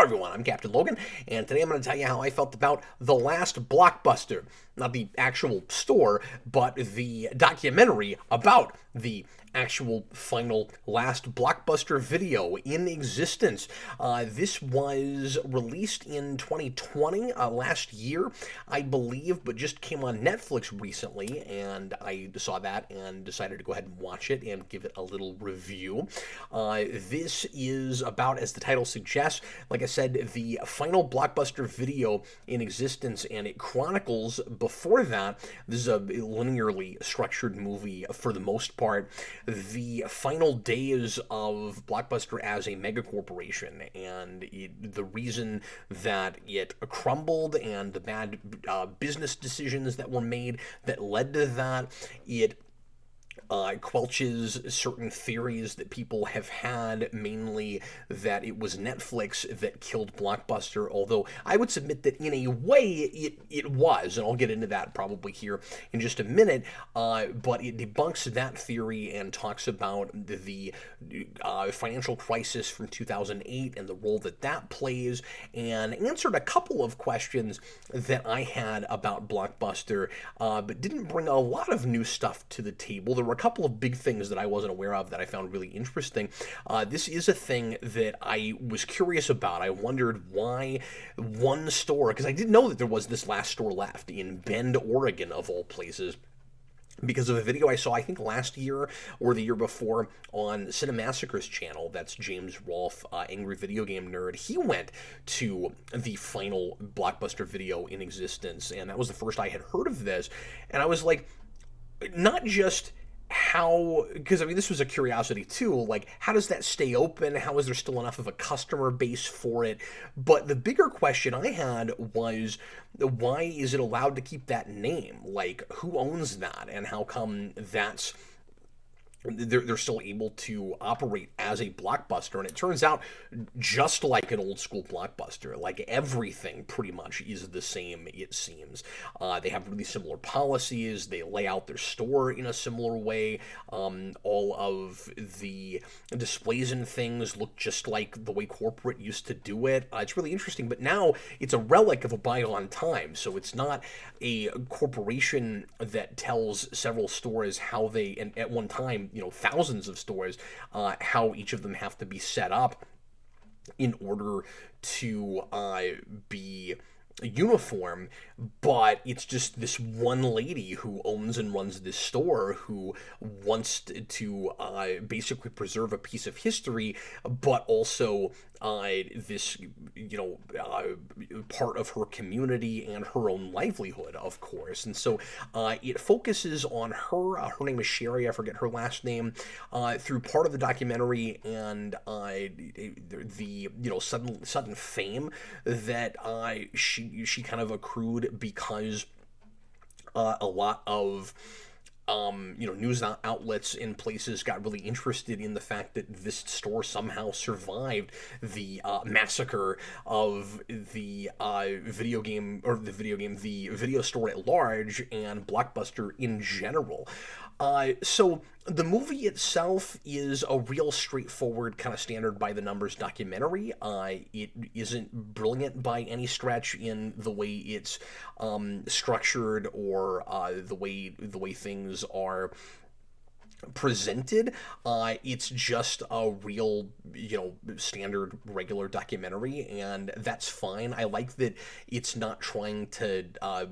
everyone, I'm Captain Logan, and today I'm going to tell you how I felt about The Last Blockbuster. Not the actual store, but the documentary about the actual final Last Blockbuster video in existence. This was released in 2020, last year, I believe, but just came on Netflix recently, and I saw that and decided to go ahead and watch it and give it a little review. This is about, as the title suggests, like I said, the final Blockbuster video in existence, and it chronicles before that. This is a linearly structured movie for the most part. The final days of Blockbuster as a megacorporation, and the reason that it crumbled and the bad business decisions that were made that led to that. It quelches certain theories that people have had, mainly that it was Netflix that killed Blockbuster, although I would submit that in a way it was, and I'll get into that probably here in just a minute, but it debunks that theory and talks about the financial crisis from 2008 and the role that that plays, and answered a couple of questions that I had about Blockbuster, but didn't bring a lot of new stuff to the table. There were a couple of big things that I wasn't aware of that I found really interesting. This is a thing that I was curious about. I wondered why one store, because I didn't know that there was this last store left in Bend, Oregon, of all places, because of a video I saw, I think last year or the year before, on Cinemassacre's channel. That's James Rolfe, Angry Video Game Nerd. He went to the final Blockbuster video in existence, and that was the first I had heard of this. And I was like, not just how, because I mean, this was a curiosity too, like, how does that stay open? How is there still enough of a customer base for it? But the bigger question I had was, why is it allowed to keep that name? Like, who owns that, and how come they're still able to operate as a Blockbuster? And it turns out, just like an old school Blockbuster, like everything pretty much is the same, it seems. They have really similar policies. They lay out their store in a similar way. All of the displays and things look just like the way corporate used to do it. It's really interesting, but now it's a relic of a bygone time. So it's not a corporation that tells several stores how they, and at one time, thousands of stores, how each of them have to be set up in order to be uniform, but it's just this one lady who owns and runs this store who wants to basically preserve a piece of history, but also this, part of her community and her own livelihood, of course. And so it focuses on her. Her name is Sherry. I forget her last name. Through part of the documentary, and the sudden fame that she kind of accrued because a lot of news outlets in places got really interested in the fact that this store somehow survived the massacre of the video store at large and Blockbuster in general. So the movie itself is a real straightforward, kind of standard by the numbers documentary. It isn't brilliant by any stretch in the way it's structured, or the way things are presented. It's just a real, standard regular documentary, and that's fine. I like that it's not trying to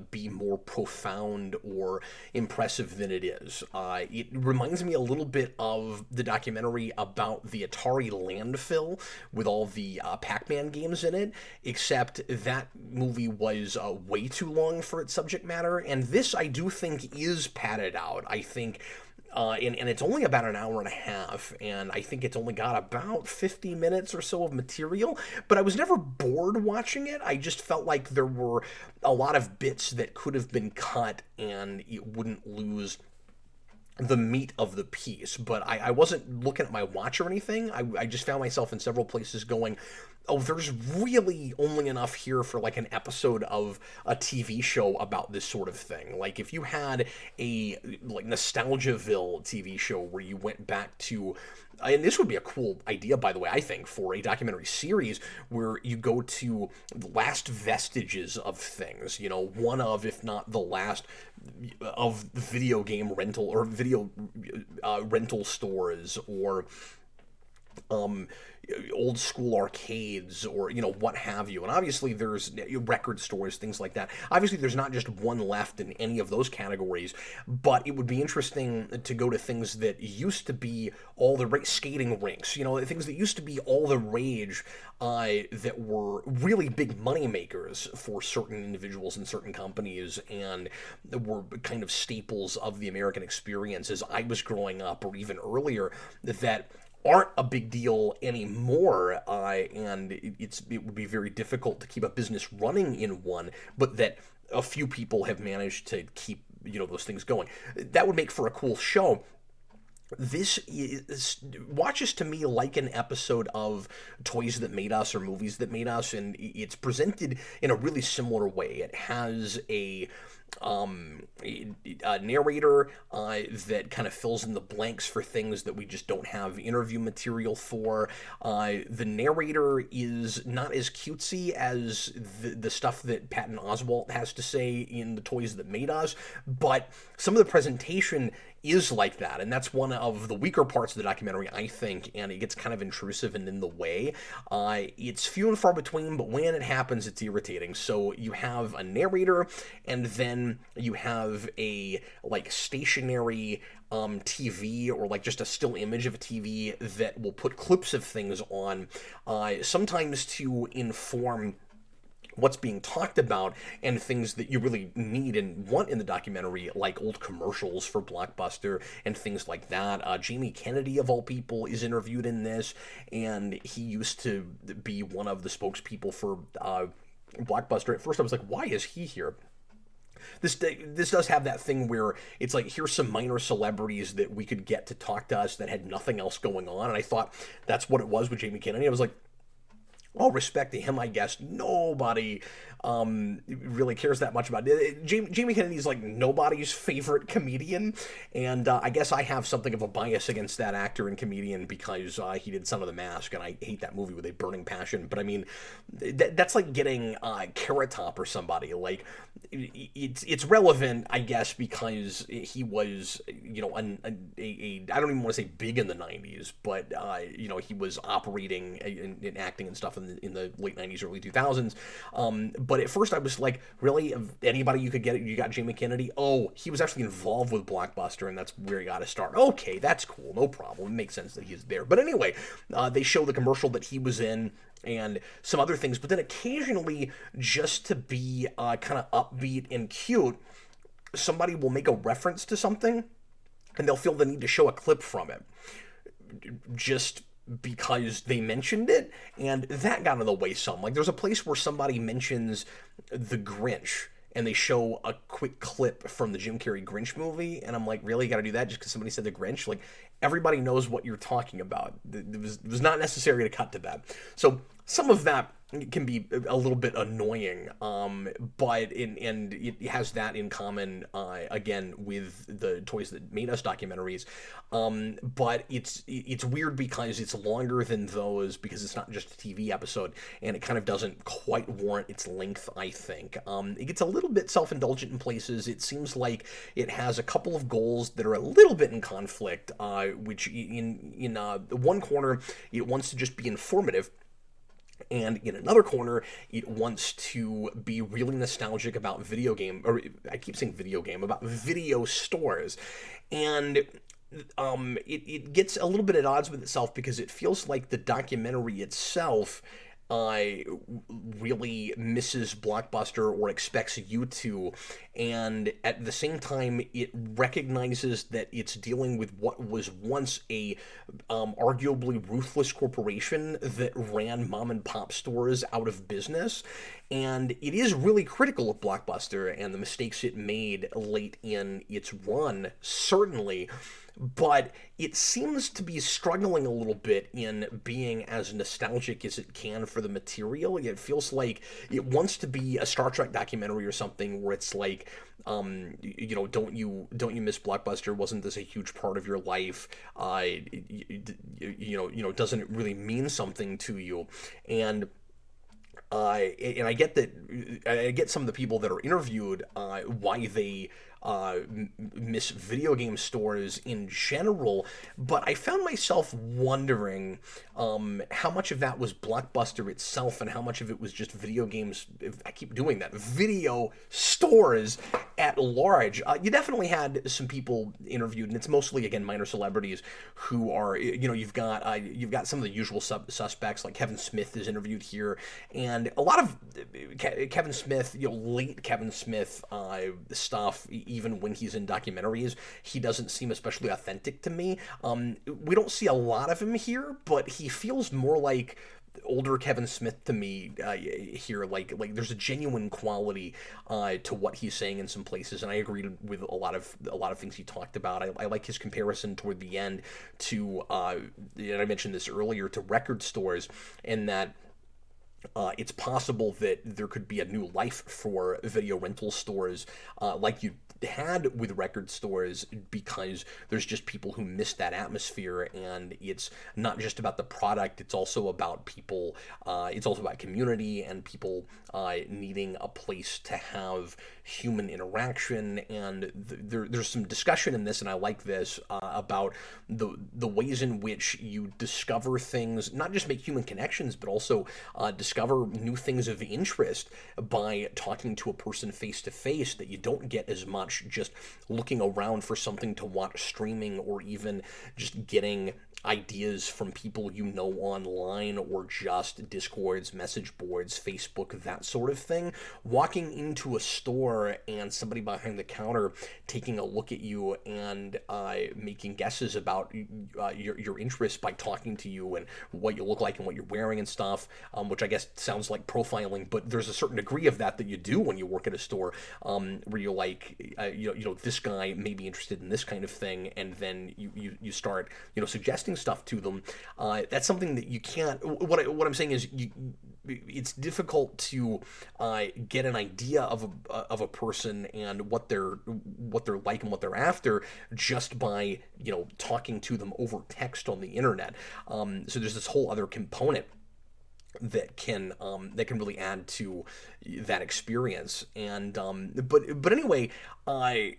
be more profound or impressive than it is. It reminds me a little bit of the documentary about the Atari landfill with all the Pac-Man games in it, except that movie was way too long for its subject matter, and this I do think is padded out. I think and it's only about an hour and a half, and I think it's only got about 50 minutes or so of material, but I was never bored watching it. I just felt like there were a lot of bits that could have been cut, and it wouldn't lose the meat of the piece. But I wasn't looking at my watch or anything. I just found myself in several places going, oh, there's really only enough here for like an episode of a TV show about this sort of thing. Like if you had a like Nostalgiaville TV show where you went back to, and this would be a cool idea, by the way, I think, for a documentary series where you go to the last vestiges of things, you know, one of, if not the last, of video game rental or video rental stores, or old school arcades, or you know, what have you. And obviously there's record stores, things like that. Obviously there's not just one left in any of those categories, but it would be interesting to go to things that used to be all the skating rinks, you know, things that used to be all the rage, that were really big money makers for certain individuals and certain companies, and were kind of staples of the American experience as I was growing up, or even earlier, that aren't a big deal anymore, and it would be very difficult to keep a business running in one, but that a few people have managed to keep, you know, those things going. That would make for a cool show. This watches to me like an episode of Toys That Made Us or Movies That Made Us, and it's presented in a really similar way. It has a narrator that kind of fills in the blanks for things that we just don't have interview material for. The narrator is not as cutesy as the stuff that Patton Oswalt has to say in the Toys That Made Us, but some of the presentation is like that, and that's one of the weaker parts of the documentary, I think, and it gets kind of intrusive and in the way. It's few and far between, but when it happens, it's irritating. So you have a narrator, and then you have a like stationary TV, or like just a still image of a TV that will put clips of things on, sometimes to inform what's being talked about, and things that you really need and want in the documentary, like old commercials for Blockbuster and things like that. Jamie Kennedy, of all people, is interviewed in this, and he used to be one of the spokespeople for Blockbuster. At first I was like, why is he here? This does have that thing where it's like, here's some minor celebrities that we could get to talk to us that had nothing else going on, and I thought that's what it was with Jamie Kennedy. I was like, all respect to him, I guess. Nobody really cares that much about it. Jamie Kennedy's like nobody's favorite comedian, and I guess I have something of a bias against that actor and comedian because he did Son of the Mask, and I hate that movie with a burning passion. But I mean, that's like getting Carrot Top or somebody. Like, it's relevant, I guess, because he was, you know, I don't even want to say big in the 90s, but you know, he was operating in acting and stuff in the late 90s, early 2000s. But at first I was like, really? Of anybody you could get, you got Jamie Kennedy? Oh, he was actually involved with Blockbuster, and that's where he got to start. Okay, that's cool, no problem. It makes sense that he's there. But anyway, they show the commercial that he was in, and some other things, but then occasionally, just to be kind of upbeat and cute, somebody will make a reference to something, and they'll feel the need to show a clip from it, just because they mentioned it, and that got in the way some. Like, there's a place where somebody mentions The Grinch, and they show a quick clip from the Jim Carrey Grinch movie, and I'm like, really, you gotta do that just because somebody said The Grinch? Like, everybody knows what you're talking about. It was not necessary to cut to that. So some of that can be a little bit annoying, but it has that in common, again, with the Toys That Made Us documentaries, but it's weird because it's longer than those, because it's not just a TV episode, and it kind of doesn't quite warrant its length, I think. It gets a little bit self-indulgent in places. It seems like it has a couple of goals that are a little bit in conflict, which in one corner, it wants to just be informative, and in another corner, it wants to be really nostalgic about about video stores. And it gets a little bit at odds with itself, because it feels like the documentary itself really misses Blockbuster, or expects you to, and at the same time it recognizes that it's dealing with what was once a arguably ruthless corporation that ran mom and pop stores out of business, and it is really critical of Blockbuster and the mistakes it made late in its run, certainly. but it seems to be struggling a little bit in being as nostalgic as it can for the material. It feels like it wants to be a Star Trek documentary or something where it's like, don't you miss Blockbuster? Wasn't this a huge part of your life? Doesn't it really mean something to you? And and I get some of the people that are interviewed why they miss video game stores in general, but I found myself wondering how much of that was Blockbuster itself and how much of it was just video games. I keep doing that. Video stores at large. You definitely had some people interviewed, and it's mostly again minor celebrities who are you've got some of the usual suspects like Kevin Smith is interviewed here, and a lot of Kevin Smith, late Kevin Smith stuff. Even when he's in documentaries, he doesn't seem especially authentic to me. We don't see a lot of him here, but he feels more like older Kevin Smith to me here. Like there's a genuine quality to what he's saying in some places, and I agreed with a lot of things he talked about. I like his comparison toward the end to, and I mentioned this earlier, to record stores, and that it's possible that there could be a new life for video rental stores like you had with record stores, because there's just people who miss that atmosphere, and it's not just about the product, it's also about people, it's also about community and people needing a place to have human interaction. And there's some discussion in this, and I like this, about the ways in which you discover things, not just make human connections, but also discover new things of interest by talking to a person face to face that you don't get as much just looking around for something to watch streaming, or even just getting ideas from people online, or just Discords, message boards, Facebook, that sort of thing. Walking into a store and somebody behind the counter taking a look at you and making guesses about your interests by talking to you and what you look like and what you're wearing and stuff, which I guess sounds like profiling, but there's a certain degree of that you do when you work at a store, where you're like, this guy may be interested in this kind of thing, and then you start suggesting stuff to them. That's something that you can't. What I'm saying is, it's difficult to get an idea of a person and what they're like and what they're after just by talking to them over text on the internet. So there's this whole other component that can really add to that experience. And but anyway, I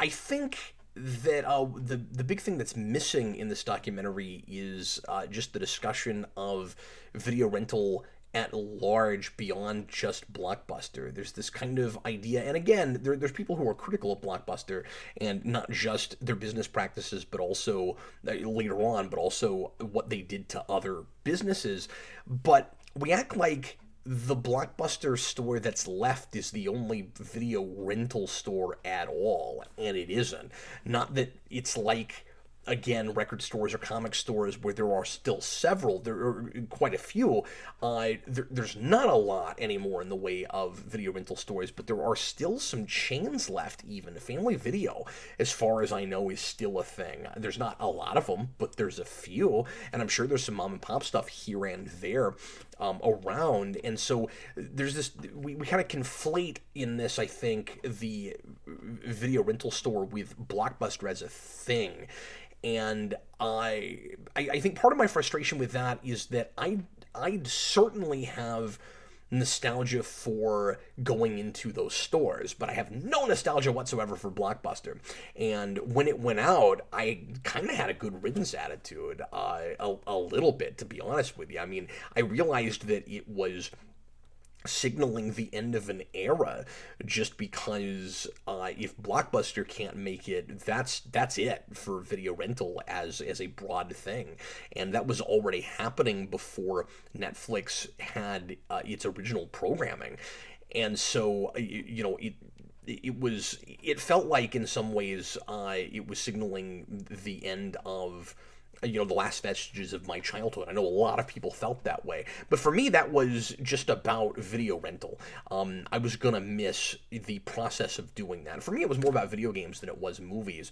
think that the big thing that's missing in this documentary is just the discussion of video rental at large beyond just Blockbuster. There's this kind of idea, and again, there's people who are critical of Blockbuster, and not just their business practices, but also later on, but also what they did to other businesses. But we act like the Blockbuster store that's left is the only video rental store at all, and it isn't. Not that it's like, again, record stores or comic stores where there are still several, there are quite a few. There's not a lot anymore in the way of video rental stores, but there are still some chains left even. Family Video, as far as I know, is still a thing. There's not a lot of them, but there's a few, and I'm sure there's some mom and pop stuff here and there around. And so there's this, we kind of conflate in this, I think, the video rental store with Blockbuster as a thing. And I think part of my frustration with that is that I'd certainly have nostalgia for going into those stores, but I have no nostalgia whatsoever for Blockbuster. And when it went out, I kind of had a good riddance attitude, a little bit, to be honest with you. I mean, I realized that it was signaling the end of an era, just because if Blockbuster can't make it, that's it for video rental as a broad thing. And that was already happening before Netflix had its original programming. And so it felt like in some ways it was signaling the end of the last vestiges of my childhood. I know a lot of people felt that way, but for me, that was just about video rental. I was gonna miss the process of doing that. For me, it was more about video games than it was movies,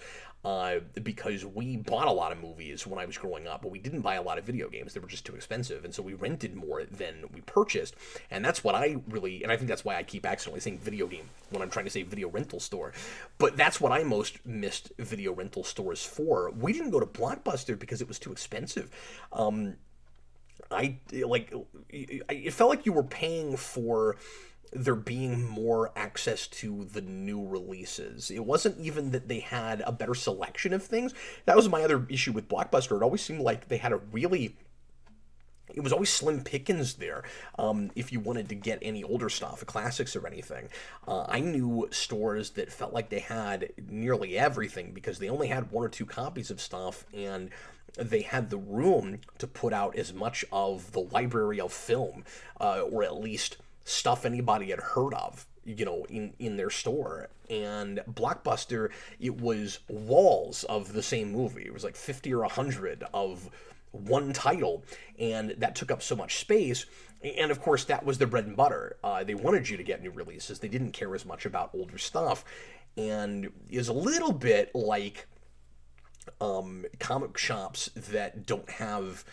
because we bought a lot of movies when I was growing up, but we didn't buy a lot of video games. They were just too expensive, and so we rented more than we purchased, and that's what and I think that's why I keep accidentally saying video game when I'm trying to say video rental store, but that's what I most missed video rental stores for. We didn't go to Blockbuster because it was too expensive. It felt like you were paying for there being more access to the new releases. It wasn't even that they had a better selection of things. That was my other issue with Blockbuster. It always seemed like they had it was always slim pickings there, if you wanted to get any older stuff, classics or anything. I knew stores that felt like they had nearly everything because they only had one or two copies of stuff, and they had the room to put out as much of the library of film, or at least stuff anybody had heard of, in their store. And Blockbuster, it was walls of the same movie. It was like 50 or 100 of one title, and that took up so much space. And of course, that was their bread and butter. They wanted you to get new releases. They didn't care as much about older stuff, and is a little bit like comic shops that don't have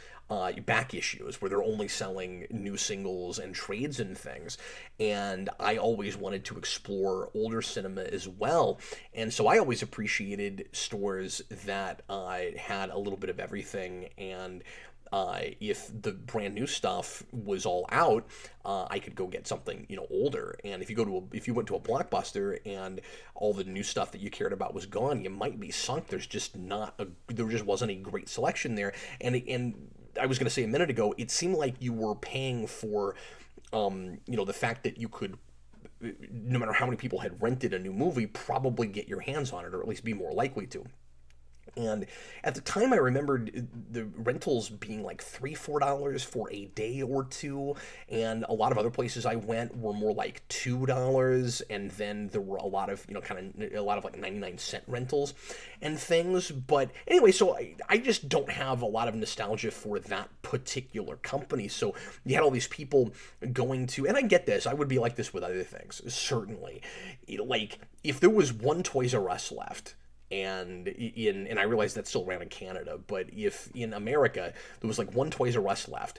back issues, where they're only selling new singles and trades and things. And I always wanted to explore older cinema as well, and so I always appreciated stores that had a little bit of everything. And if the brand new stuff was all out, I could go get something older. And if you went to a Blockbuster and all the new stuff that you cared about was gone, you might be sunk. There just wasn't a great selection there. And I was going to say a minute ago, it seemed like you were paying for the fact that you could, no matter how many people had rented a new movie, probably get your hands on it, or at least be more likely to. And at the time, I remembered the rentals being like $3-4 for a day or two, and a lot of other places I went were more like $2, and then there were a lot of like 99-cent rentals and things. But anyway, so I just don't have a lot of nostalgia for that particular company. So you had all these people going to, and I get this, I would be like this with other things, certainly. Like, if there was one Toys R Us left, and I realize that's still around in Canada, but if in America there was like one Toys R Us left,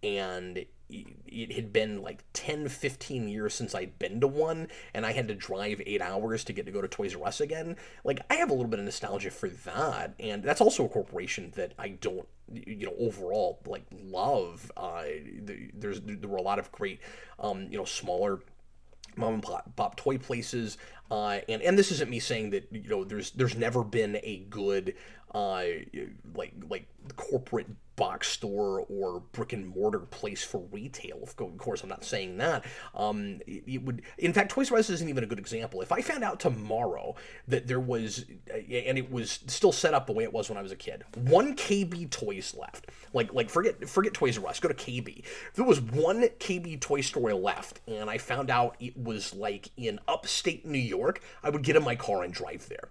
and it had been like 10-15 years since I'd been to one, and I had to drive 8 hours to go to Toys R Us again, like, I have a little bit of nostalgia for that. And that's also a corporation that I don't overall like love. There were a lot of great smaller mom and pop toy places, and this isn't me saying that there's never been a good like corporate box store or brick and mortar place for retail. Of course, I'm not saying that. It would, in fact, Toys R Us isn't even a good example. If I found out tomorrow that there was, and it was still set up the way it was when I was a kid, one KB Toys left, like forget Toys R Us, go to KB. If there was one KB toy store left, and I found out it was like in upstate New York, I would get in my car and drive there.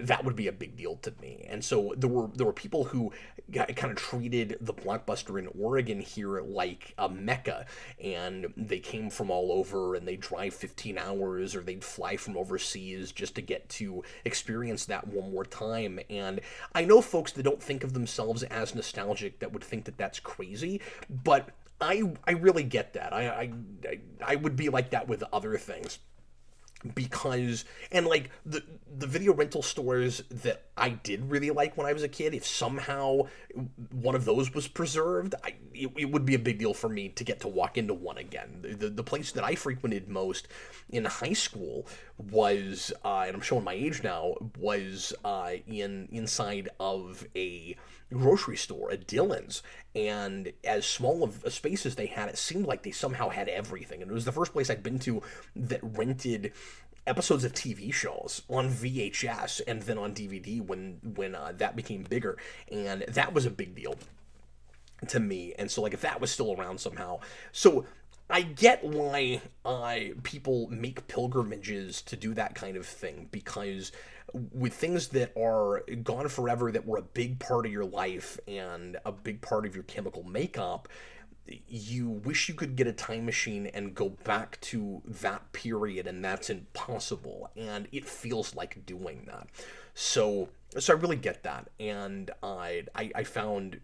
That would be a big deal to me. And so there were people who kind of treated the Blockbuster in Oregon here like a mecca, and they came from all over, and they'd drive 15 hours, or they'd fly from overseas just to get to experience that one more time. And I know folks that don't think of themselves as nostalgic that would think that that's crazy, but I really get that. I would be like that with other things. Because, and like the video rental stores that I did really like when I was a kid, if somehow one of those was preserved, it would be a big deal for me to get to walk into one again. The place that I frequented most in high school was, and I'm showing my age now, was inside of a grocery store, a Dillon's. And as small of a space as they had, it seemed like they somehow had everything. And it was the first place I'd been to that rented episodes of TV shows on VHS and then on DVD when that became bigger. And that was a big deal to me. And so, like, if that was still around somehow. So I get why people make pilgrimages to do that kind of thing, because with things that are gone forever, that were a big part of your life and a big part of your chemical makeup, you wish you could get a time machine and go back to that period, and that's impossible, and it feels like doing that. So I really get that, and I found,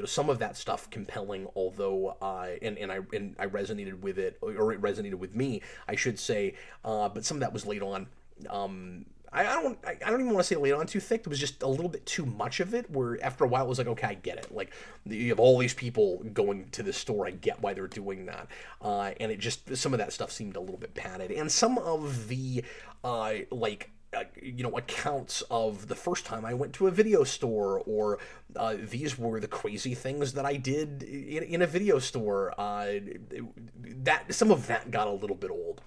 some of that stuff compelling, although I resonated with it, or it resonated with me, I should say, but some of that was late on. I don't even want to say laid on too thick. There was just a little bit too much of it, where after a while it was like, okay, I get it. Like, you have all these people going to the store. I get why they're doing that. And it just, some of that stuff seemed a little bit padded. And some of the, accounts of the first time I went to a video store, or these were the crazy things that I did in a video store. That some of that got a little bit old.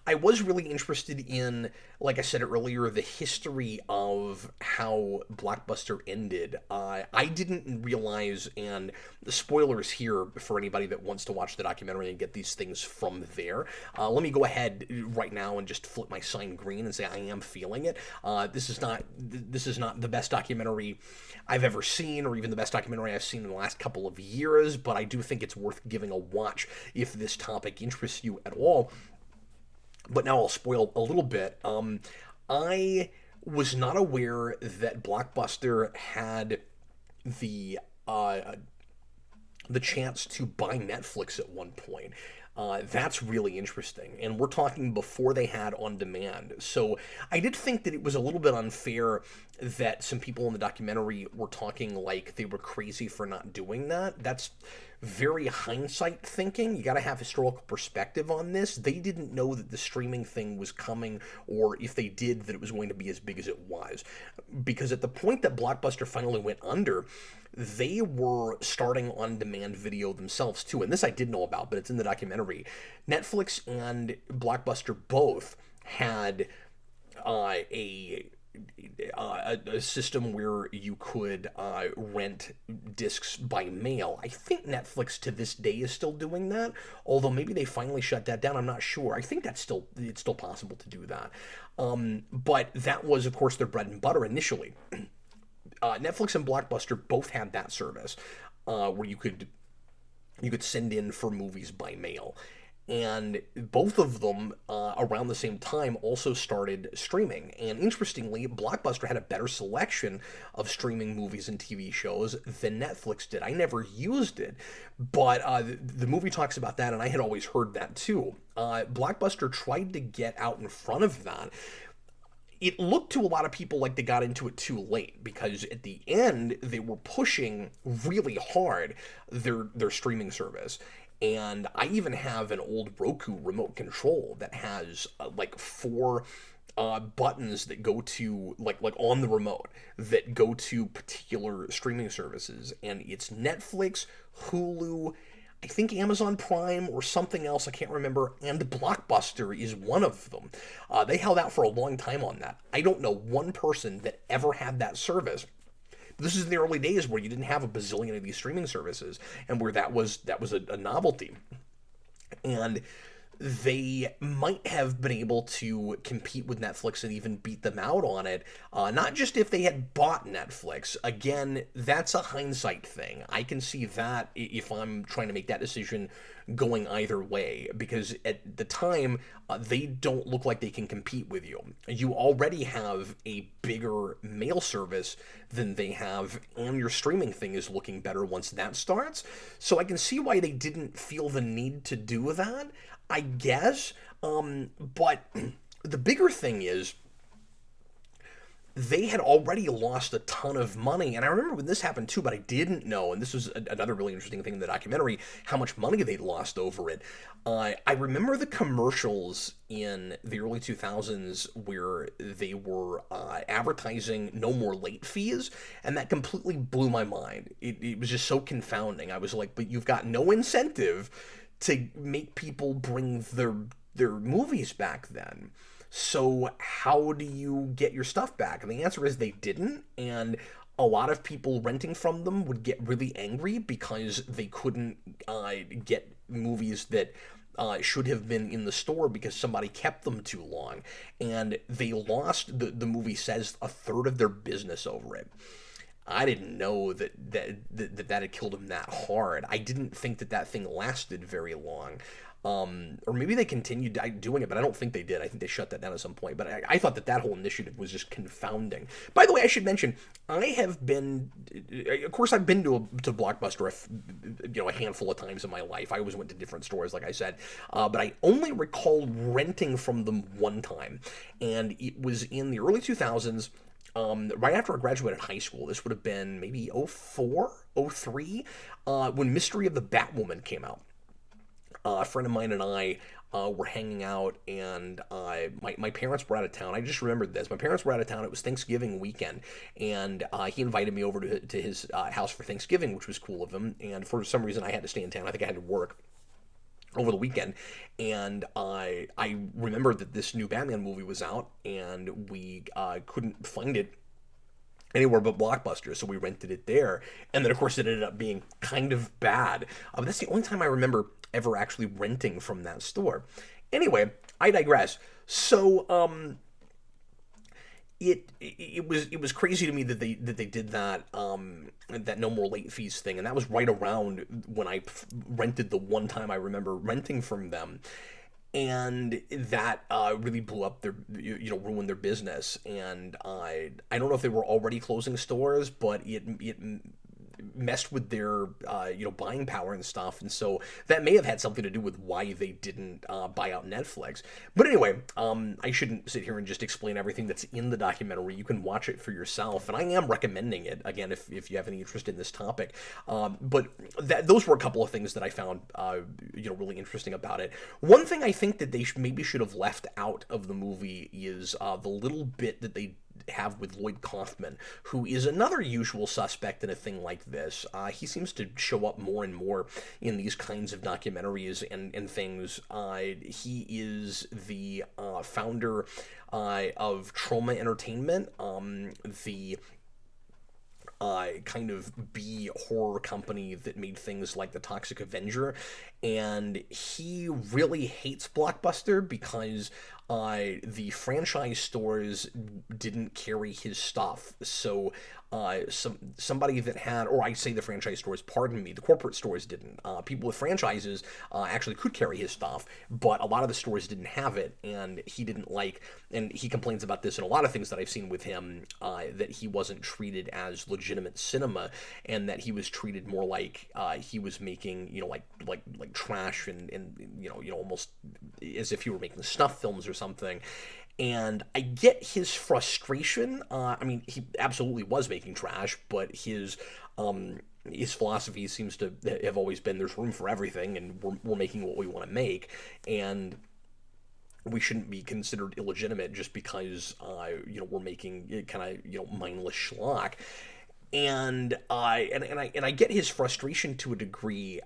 I was really interested in, like I said earlier, the history of how Blockbuster ended. I didn't realize, and the spoilers here for anybody that wants to watch the documentary and get these things from there. Let me go ahead right now and just flip my sign green and say I am feeling it. This is not the best documentary I've ever seen, or even the best documentary I've seen in the last couple of years, but I do think it's worth giving a watch if this topic interests you at all. But now I'll spoil a little bit. I was not aware that Blockbuster had the chance to buy Netflix at one point. That's really interesting. And we're talking before they had on demand. So I did think that it was a little bit unfair that some people in the documentary were talking like they were crazy for not doing that. That's very hindsight thinking. You got to have historical perspective on this. They didn't know that the streaming thing was coming, or if they did, that it was going to be as big as it was. Because at the point that Blockbuster finally went under, they were starting on-demand video themselves too, and this I did know about, but it's in the documentary. Netflix and Blockbuster both had a system where you could rent discs by mail. I think Netflix to this day is still doing that, although maybe they finally shut that down. I'm not sure. I think it's still possible to do that. But that was, of course, their bread and butter initially. Netflix and Blockbuster both had that service where you could send in for movies by mail. And both of them, around the same time, also started streaming. And interestingly, Blockbuster had a better selection of streaming movies and TV shows than Netflix did. I never used it, but the movie talks about that, and I had always heard that too. Blockbuster tried to get out in front of that. It looked to a lot of people like they got into it too late, because at the end, they were pushing really hard their streaming service. And I even have an old Roku remote control that has like 4 buttons that go to like on the remote that go to particular streaming services, and it's Netflix, Hulu, I think Amazon Prime or something else, I can't remember, and Blockbuster is one of them. They held out for a long time on that. I don't know one person that ever had that service. This is in the early days where you didn't have a bazillion of these streaming services, and where that was a novelty. And they might have been able to compete with Netflix and even beat them out on it, not just if they had bought Netflix. Again, that's a hindsight thing. I can see that if I'm trying to make that decision going either way, because at the time, they don't look like they can compete with you. You already have a bigger mail service than they have, and your streaming thing is looking better once that starts. So I can see why they didn't feel the need to do that, I guess. But the bigger thing is, they had already lost a ton of money. And I remember when this happened too, but I didn't know, and this was another really interesting thing in the documentary, how much money they'd lost over it. I remember the commercials in the early 2000s where they were advertising no more late fees, and that completely blew my mind. It was just so confounding. I was like, but you've got no incentive to make people bring their movies back then. So how do you get your stuff back? And the answer is they didn't. And a lot of people renting from them would get really angry because they couldn't get movies that should have been in the store because somebody kept them too long. And they lost, the movie says, a third of their business over it. I didn't know that had killed him that hard. I didn't think that thing lasted very long. Or maybe they continued doing it, but I don't think they did. I think they shut that down at some point. But I thought that whole initiative was just confounding. By the way, I should mention, I have been, of course, I've been to Blockbuster, a handful of times in my life. I always went to different stores, like I said, but I only recall renting from them one time, and it was in the early 2000s. Right after I graduated high school. This would have been maybe 04, 03, when Mystery of the Batwoman came out. A friend of mine and I were hanging out, and my parents were out of town. I just remembered this. My parents were out of town. It was Thanksgiving weekend, and he invited me over to his house for Thanksgiving, which was cool of him. And for some reason, I had to stay in town. I think I had to work over the weekend, and I remembered that this new Batman movie was out, and we couldn't find it anywhere but Blockbuster, so we rented it there. And then, of course, it ended up being kind of bad. But that's the only time I remember ever actually renting from that store. Anyway, I digress. So, it was crazy to me that they did that that no more late fees thing, and that was right around when I rented the one time I remember renting from them. And that really blew up their, ruined their business. And I don't know if they were already closing stores, but it messed with their buying power and stuff, and so that may have had something to do with why they didn't buy out Netflix. But anyway, I shouldn't sit here and just explain everything that's in the documentary. You can watch it for yourself, and I am recommending it again if you have any interest in this topic. But those were a couple of things that I found really interesting about it. One thing I think that they maybe should have left out of the movie is the little bit that they have with Lloyd Kaufman, who is another usual suspect in a thing like this. He seems to show up more and more in these kinds of documentaries and things. He is the founder of Trauma Entertainment, the kind of B horror company that made things like The Toxic Avenger, and he really hates Blockbuster because the franchise stores didn't carry his stuff. So somebody that had, or I say the franchise stores, pardon me, the corporate stores didn't. People with franchises actually could carry his stuff, but a lot of the stores didn't have it, and he didn't like, and he complains about this in a lot of things that I've seen with him, that he wasn't treated as legitimate cinema, and that he was treated more like he was making, like trash and almost as if he were making snuff films or something. And I get his frustration. I mean, he absolutely was making trash, but his philosophy seems to have always been there's room for everything, and we're making what we want to make, and we shouldn't be considered illegitimate just because we're making kind of mindless schlock. And I get his frustration to a degree.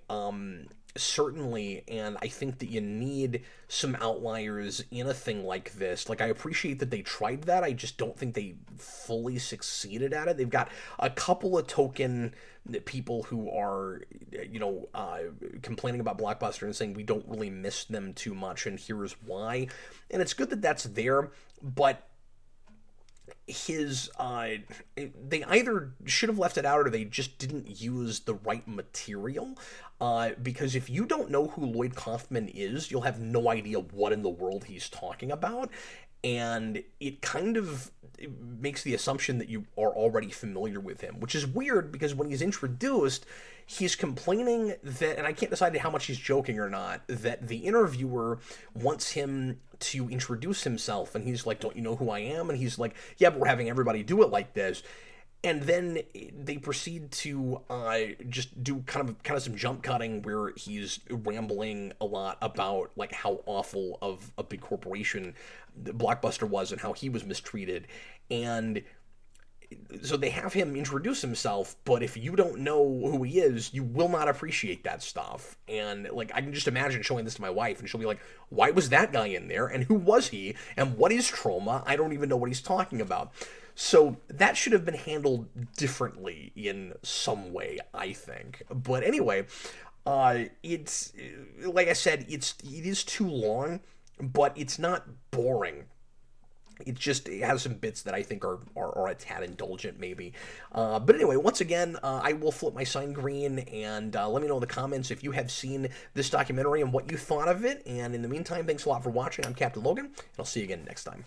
Certainly, and I think that you need some outliers in a thing like this. Like, I appreciate that they tried that. I just don't think they fully succeeded at it. They've got a couple of token people who are, complaining about Blockbuster and saying we don't really miss them too much, and here's why. And it's good that that's there, but they either should have left it out or they just didn't use the right material, because if you don't know who Lloyd Kaufman is, you'll have no idea what in the world he's talking about, and it kind of makes the assumption that you are already familiar with him, which is weird because when he's introduced, he's complaining that, and I can't decide how much he's joking or not, that the interviewer wants him to introduce himself, and he's like, don't you know who I am? And he's like, yeah, but we're having everybody do it like this. And then they proceed to just do kind of some jump cutting where he's rambling a lot about like how awful of a big corporation Blockbuster was and how he was mistreated. And so they have him introduce himself, but if you don't know who he is, you will not appreciate that stuff. And like, I can just imagine showing this to my wife, and she'll be like, why was that guy in there, and who was he, and what is trauma? I don't even know what he's talking about. So that should have been handled differently in some way, I think. But anyway, it's like I said, it is too long, but it's not boring. It has some bits that I think are a tad indulgent, maybe. But anyway, once again, I will flip my sign green, and let me know in the comments if you have seen this documentary and what you thought of it. And in the meantime, thanks a lot for watching. I'm Captain Logan, and I'll see you again next time.